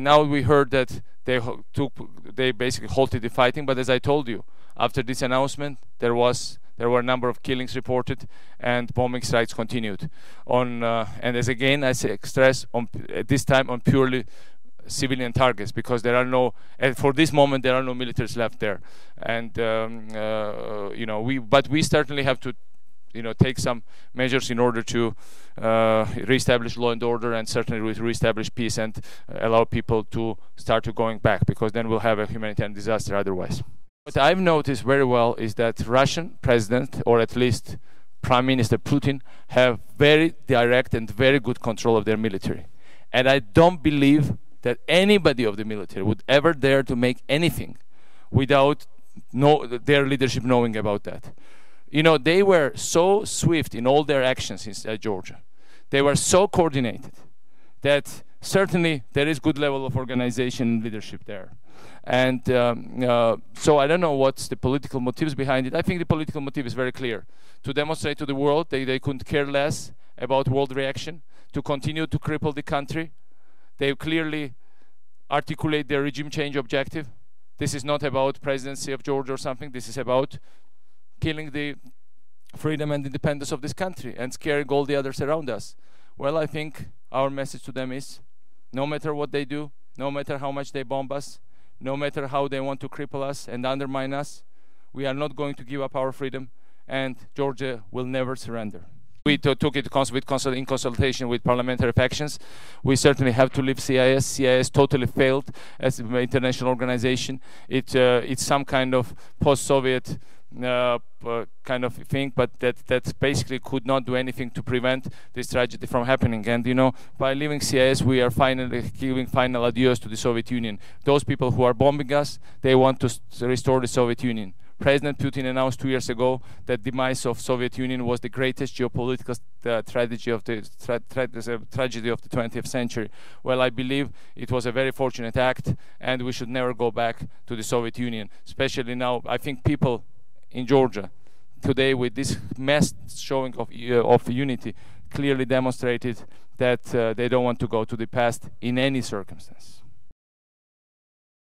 Now we heard that they basically halted the fighting, but as I told you, after this announcement, there were a number of killings reported, and bombing strikes continued. And as again I stress, at this time on purely civilian targets, because there are no, for this moment, there are no militaries left there. And but we certainly have to, take some measures in order to reestablish law and order, and certainly reestablish peace, and allow people to start going back, because then we'll have a humanitarian disaster otherwise. What I've noticed very well is that Russian president, or at least Prime Minister Putin, have very direct and very good control of their military. And I don't believe that anybody of the military would ever dare to make anything without their leadership knowing about that. They were so swift in all their actions in Georgia. They were so coordinated that certainly there is good level of organization and leadership there. And so I don't know what's the political motives behind it. I think the political motive is very clear. To demonstrate to the world they couldn't care less about world reaction, to continue to cripple the country. They clearly articulate their regime change objective. This is not about presidency of Georgia or something. This is about killing the freedom and independence of this country and scaring all the others around us. Well, I think our message to them is, no matter what they do, no matter how much they bomb us, no matter how they want to cripple us and undermine us, we are not going to give up our freedom, and Georgia will never surrender. We took it in consultation with parliamentary factions. We certainly have to leave CIS. CIS totally failed as an international organization. It's some kind of post-Soviet kind of thing, but that basically could not do anything to prevent this tragedy from happening. And by leaving CIS, we are finally giving final adios to the Soviet Union. Those people who are bombing us, they want to restore the Soviet Union. President Putin announced 2 years ago that the demise of Soviet Union was the greatest geopolitical tragedy of the 20th century. Well, I believe it was a very fortunate act, and we should never go back to the Soviet Union. Especially now, I think people in Georgia today, with this mass showing of unity, clearly demonstrated that they don't want to go to the past in any circumstance.